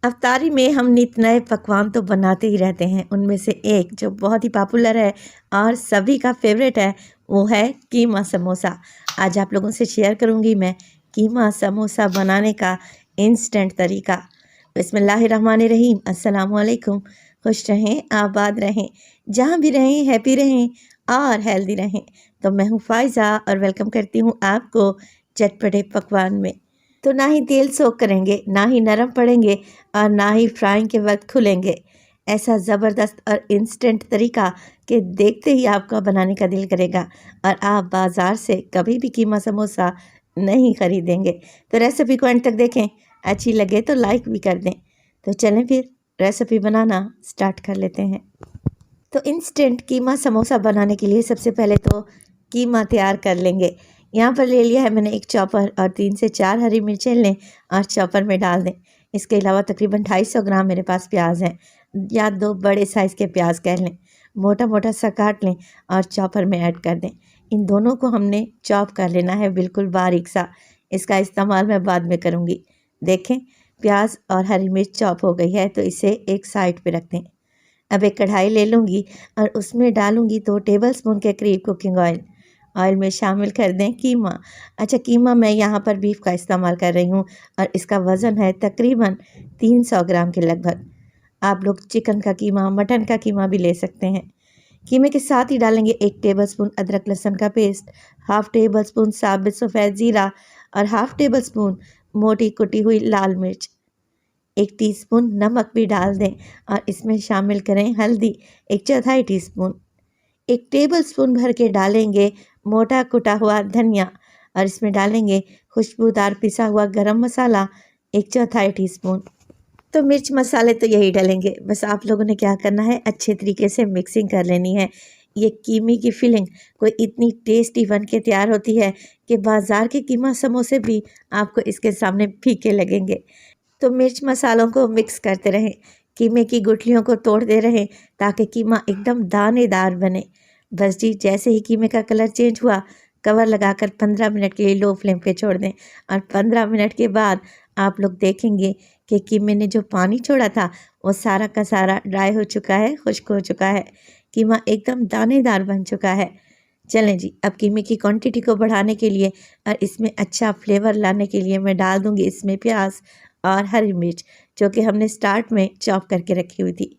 अफ्तारी में हम नित नए पकवान तो बनाते ही रहते हैं। उनमें से एक जो बहुत ही पॉपुलर है और सभी का फेवरेट है वो है कीमा समोसा। आज आप लोगों से शेयर करूंगी मैं कीमा समोसा बनाने का इंस्टेंट तरीका। बिस्मिल्लाहिर्रहमानिर्रहीम। अस्सलाम वालेकुम। खुश रहें, आबाद रहें, जहाँ भी रहें हैप्पी रहें और हेल्दी रहें। तो मैं हूँ फ़ायज़ा और वेलकम करती हूँ आपको चटपटे पकवान में। तो ना ही तेल सोख करेंगे, ना ही नरम पड़ेंगे और ना ही फ्राइंग के वक्त खुलेंगे। ऐसा ज़बरदस्त और इंस्टेंट तरीका कि देखते ही आपका बनाने का दिल करेगा और आप बाज़ार से कभी भी कीमा समोसा नहीं ख़रीदेंगे। तो रेसिपी को एंड तक देखें, अच्छी लगे तो लाइक भी कर दें। तो चलें फिर रेसिपी बनाना स्टार्ट कर लेते हैं। तो इंस्टेंट कीमा समोसा बनाने के लिए सबसे पहले तो कीमा तैयार कर लेंगे। यहाँ पर ले लिया है मैंने एक चॉपर और 3 से 4 हरी मिर्चें लें और चॉपर में डाल दें। इसके अलावा तकरीबन 250 ग्राम मेरे पास प्याज हैं, या 2 बड़े साइज़ के प्याज कह लें। मोटा मोटा सा काट लें और चॉपर में ऐड कर दें। इन दोनों को हमने चॉप कर लेना है बिल्कुल बारीक सा। इसका इस्तेमाल मैं बाद में करूँगी। देखें प्याज और हरी मिर्च चॉप हो गई है, तो इसे एक साइड पर रख दें। अब एक कढ़ाई ले लूँगी और उसमें डालूँगी 2 टेबलस्पून के करीब कुकिंग ऑयल। ऑयल में शामिल कर दें कीमा। अच्छा, कीमा मैं यहाँ पर बीफ का इस्तेमाल कर रही हूँ और इसका वज़न है तकरीबन 300 ग्राम के लगभग। आप लोग चिकन का कीमा, मटन का कीमा भी ले सकते हैं। कीमे के साथ ही डालेंगे 1 टेबलस्पून अदरक लहसुन का पेस्ट, हाफ़ टेबलस्पून साबित सफ़ेद ज़ीरा और हाफ़ टेबलस्पून मोटी कुटी हुई लाल मिर्च। 1 टीस्पून नमक भी डाल दें और इसमें शामिल करें हल्दी 1/4 टीस्पून। 1 टेबलस्पून भर के डालेंगे मोटा कुटा हुआ धनिया और इसमें डालेंगे खुशबूदार पिसा हुआ गरम मसाला 1/4 टीस्पून। तो मिर्च मसाले तो यही डालेंगे। बस आप लोगों ने क्या करना है, अच्छे तरीके से मिक्सिंग कर लेनी है। ये कीमे की फिलिंग कोई इतनी टेस्टी बन के तैयार होती है कि बाज़ार के कीमा समोसे भी आपको इसके सामने फीके लगेंगे। तो मिर्च मसालों को मिक्स करते रहें, कीमे की गुठलियों को तोड़ते रहें ताकि कीमा एकदम दानेदार बने। बस जी, जैसे ही कीमे का कलर चेंज हुआ, कवर लगाकर 15 मिनट के लिए लो फ्लेम पे छोड़ दें और 15 मिनट के बाद आप लोग देखेंगे कि कीमे ने जो पानी छोड़ा था वो सारा का सारा ड्राई हो चुका है, खुश्क हो चुका है। कीमा एकदम दानेदार बन चुका है। चलें जी, अब कीमे की क्वांटिटी को बढ़ाने के लिए और इसमें अच्छा फ्लेवर लाने के लिए मैं डाल दूँगी इसमें प्याज और हरी मिर्च, जो कि हमने स्टार्ट में चॉप करके रखी हुई थी।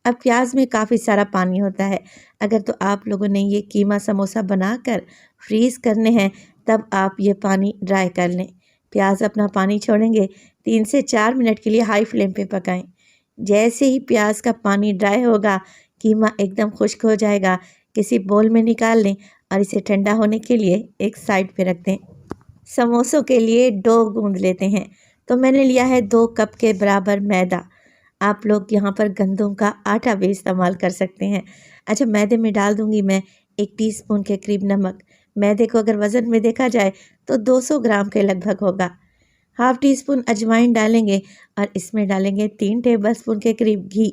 अब प्याज में काफ़ी सारा पानी होता है। अगर तो आप लोगों ने ये कीमा समोसा बनाकर फ्रीज़ करने हैं तब आप ये पानी ड्राई कर लें। प्याज अपना पानी छोड़ेंगे, 3 से 4 मिनट के लिए हाई फ्लेम पे पकाएं। जैसे ही प्याज का पानी ड्राई होगा, कीमा एकदम खुश्क हो जाएगा। किसी बोल में निकाल लें और इसे ठंडा होने के लिए एक साइड पे रख दें। समोसों के लिए डो गूंद लेते हैं। तो मैंने लिया है 2 कप के बराबर मैदा। आप लोग यहाँ पर गंदम का आटा भी इस्तेमाल कर सकते हैं। अच्छा, मैदे में डाल दूँगी मैं 1 टीस्पून के करीब नमक। मैदे को अगर वज़न में देखा जाए तो 200 ग्राम के लगभग होगा। हाफ़ टी स्पून अजवाइन डालेंगे और इसमें डालेंगे 3 टेबलस्पून के करीब घी।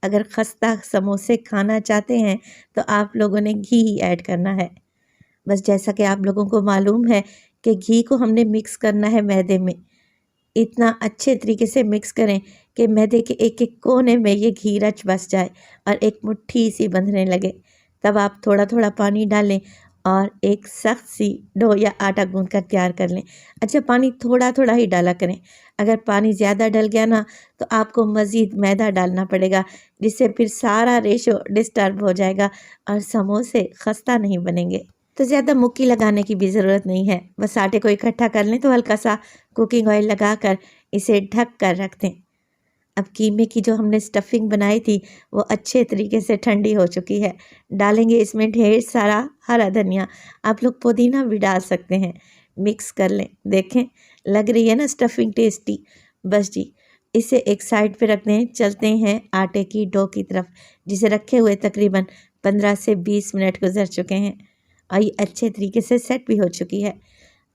अगर खस्ता समोसे खाना चाहते हैं तो आप लोगों ने घी ही ऐड करना है। बस जैसा कि आप लोगों को मालूम है कि घी को हमने मिक्स करना है मैदे में। इतना अच्छे तरीके से मिक्स करें कि मैदे के एक-एक कोने में ये घी रच बस जाए और एक मुट्ठी सी बंधने लगे। तब आप थोड़ा-थोड़ा पानी डालें और एक सख्त सी डो या आटा गूँथ कर तैयार कर लें। अच्छा, पानी थोड़ा-थोड़ा ही डाला करें। अगर पानी ज़्यादा डल गया ना तो आपको मज़ीद मैदा डालना पड़ेगा, जिससे फिर सारा रेशो डिस्टर्ब हो जाएगा और समोसे खस्ता नहीं बनेंगे। तो ज़्यादा मुक्की लगाने की भी ज़रूरत नहीं है। बस आटे को इकट्ठा कर लें तो हल्का सा कुकिंग ऑयल लगाकर इसे ढक कर रख दें। अब कीमे की जो हमने स्टफिंग बनाई थी वो अच्छे तरीके से ठंडी हो चुकी है। डालेंगे इसमें ढेर सारा हरा धनिया। आप लोग पुदीना भी डाल सकते हैं। मिक्स कर लें। देखें, लग रही है ना स्टफिंग टेस्टी। बस जी, इसे एक साइड पे रख दें। चलते हैं आटे की डो की तरफ, जिसे रखे हुए तकरीबन 15 से 20 मिनट गुजर चुके हैं और ये अच्छे तरीके से सेट भी हो चुकी है।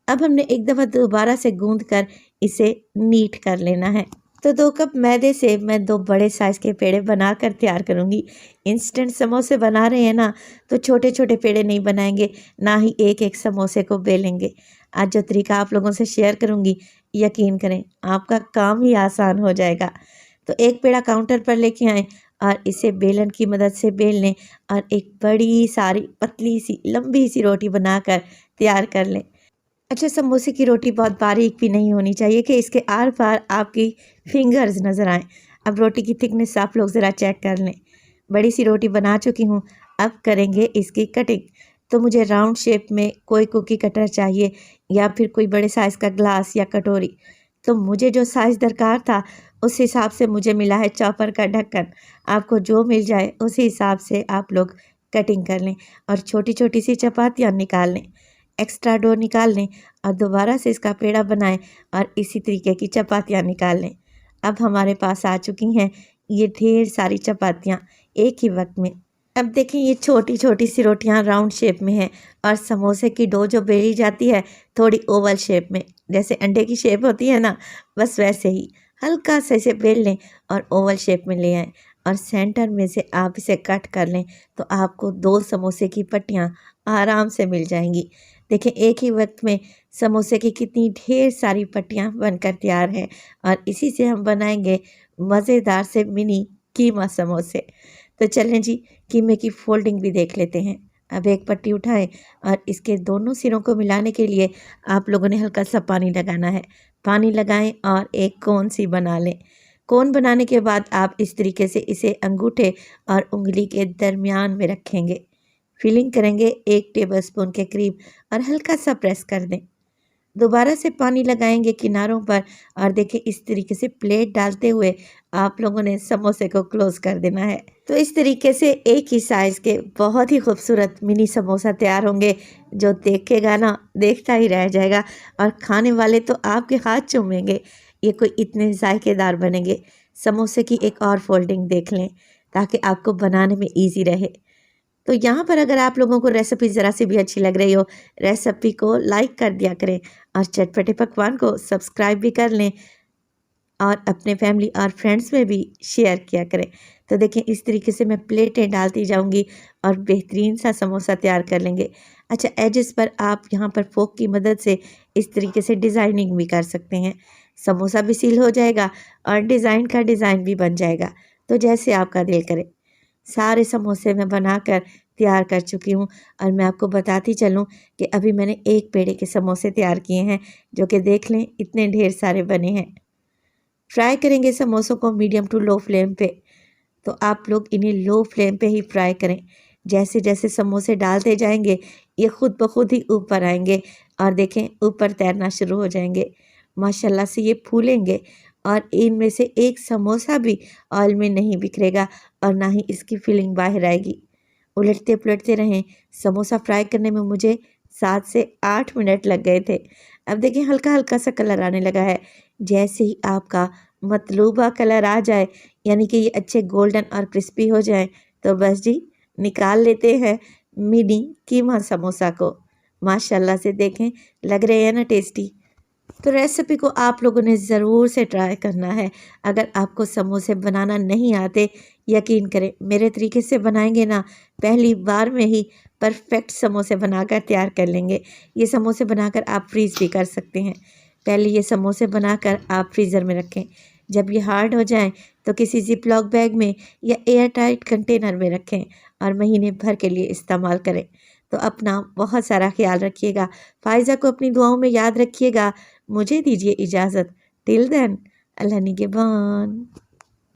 अब हमने एक दफ़ा दोबारा से गूंद कर इसे नीट कर लेना है। तो 2 कप मैदे से मैं 2 बड़े साइज़ के पेड़े बनाकर तैयार करूँगी। इंस्टेंट समोसे बना रहे हैं ना, तो छोटे-छोटे पेड़े नहीं बनाएंगे, ना ही एक-एक समोसे को बेलेंगे। आज जो तरीका आप लोगों से शेयर करूँगी, यकीन करें आपका काम ही आसान हो जाएगा। तो एक पेड़ा काउंटर पर लेके आएँ और इसे बेलन की मदद से बेल लें और एक बड़ी सारी पतली सी लंबी सी रोटी बनाकर तैयार कर लें। अच्छा, समोसे की रोटी बहुत बारीक भी नहीं होनी चाहिए कि इसके आर पार आपकी फिंगर्स नज़र आएँ। अब रोटी की थिकनेस आप लोग ज़रा चेक कर लें। बड़ी सी रोटी बना चुकी हूँ, अब करेंगे इसकी कटिंग। तो मुझे राउंड शेप में कोई कुकी कटर चाहिए या फिर कोई बड़े साइज़ का ग्लास या कटोरी। तो मुझे जो साइज़ दरकार था उस हिसाब से मुझे मिला है चॉपर का ढक्कन। आपको जो मिल जाए उसी हिसाब से आप लोग कटिंग कर लें और छोटी-छोटी सी चपातियाँ निकाल लें। एक्स्ट्रा डो निकाल लें और दोबारा से इसका पेड़ा बनाएं और इसी तरीके की चपातियाँ निकाल लें। अब हमारे पास आ चुकी हैं ये ढेर सारी चपातियाँ एक ही वक्त में। अब देखें ये छोटी छोटी सी रोटियाँ राउंड शेप में हैं और समोसे की डो जो बेली जाती है थोड़ी ओवल शेप में, जैसे अंडे की शेप होती है ना, बस वैसे ही हल्का सा इसे बेल लें और ओवल शेप में ले आएँ और सेंटर में से आप इसे कट कर लें तो आपको 2 समोसे की पट्टियाँ आराम से मिल जाएंगी। देखें एक ही वक्त में समोसे की कितनी ढेर सारी पट्टियाँ बनकर तैयार हैं और इसी से हम बनाएंगे मज़ेदार से मिनी कीमा समोसे। तो चलें जी, कीमे की फोल्डिंग भी देख लेते हैं। अब एक पट्टी उठाएं और इसके दोनों सिरों को मिलाने के लिए आप लोगों ने हल्का सा पानी लगाना है। पानी लगाएं और एक कोन सी बना लें। कोन बनाने के बाद आप इस तरीके से इसे अंगूठे और उंगली के दरमियान में रखेंगे। फिलिंग करेंगे 1 टेबलस्पून के करीब और हल्का सा प्रेस कर दें। दोबारा से पानी लगाएंगे किनारों पर और देखिए इस तरीके से प्लेट डालते हुए आप लोगों ने समोसे को क्लोज कर देना है। तो इस तरीके से एक ही साइज़ के बहुत ही खूबसूरत मिनी समोसा तैयार होंगे, जो देखेगा ना देखता ही रह जाएगा और खाने वाले तो आपके हाथ चूमेंगे। ये कोई इतने जायकेदार बनेंगे। समोसे की एक और फोल्डिंग देख लें ताकि आपको बनाने में ईजी रहे। तो यहाँ पर अगर आप लोगों को रेसिपी ज़रा सी भी अच्छी लग रही हो, रेसिपी को लाइक कर दिया करें और चटपटे पकवान को सब्सक्राइब भी कर लें और अपने फैमिली और फ्रेंड्स में भी शेयर किया करें। तो देखें इस तरीके से मैं प्लेटें डालती जाऊंगी और बेहतरीन सा समोसा तैयार कर लेंगे। अच्छा, एजेस पर आप यहाँ पर फोक की मदद से इस तरीके से डिज़ाइनिंग भी कर सकते हैं। समोसा भी सील हो जाएगा और डिज़ाइन का डिज़ाइन भी बन जाएगा, तो जैसे आपका दिल करे। सारे समोसे मैं बनाकर तैयार कर चुकी हूँ और मैं आपको बताती चलूँ कि अभी मैंने एक पेड़े के समोसे तैयार किए हैं, जो कि देख लें इतने ढेर सारे बने हैं। फ्राई करेंगे समोसों को मीडियम टू लो फ्लेम पे, तो आप लोग इन्हें लो फ्लेम पे ही फ्राई करें। जैसे जैसे समोसे डालते जाएंगे ये खुद ब खुद ही ऊपर आएंगे और देखें ऊपर तैरना शुरू हो जाएंगे। माशाल्लाह से ये फूलेंगे और इनमें से एक समोसा भी ऑयल में नहीं बिखरेगा और ना ही इसकी फिलिंग बाहर आएगी। उलटते पुलटते रहें। समोसा फ्राई करने में मुझे 7 से 8 मिनट लग गए थे। अब देखिए हल्का हल्का सा कलर आने लगा है। जैसे ही आपका मतलूबा कलर आ जाए, यानी कि ये अच्छे गोल्डन और क्रिस्पी हो जाए, तो बस जी निकाल लेते हैं मिनी कीमा समोसा को। माशाल्लाह से देखें लग रहे हैं ना टेस्टी। तो रेसिपी को आप लोगों ने ज़रूर से ट्राई करना है। अगर आपको समोसे बनाना नहीं आते, यकीन करें मेरे तरीके से बनाएंगे ना, पहली बार में ही परफेक्ट समोसे बनाकर तैयार कर लेंगे। ये समोसे बनाकर आप फ्रीज़ भी कर सकते हैं। पहले ये समोसे बनाकर आप फ्रीज़र में रखें। जब ये हार्ड हो जाएं तो किसी ज़िप-लॉक बैग में या एयर टाइट कंटेनर में रखें और महीने भर के लिए इस्तेमाल करें। तो अपना बहुत सारा ख्याल रखिएगा। फ़ाइज़ा को अपनी दुआओं में याद रखिएगा। मुझे दीजिए इजाज़त। टिल देन, अल्लाह निगहबान।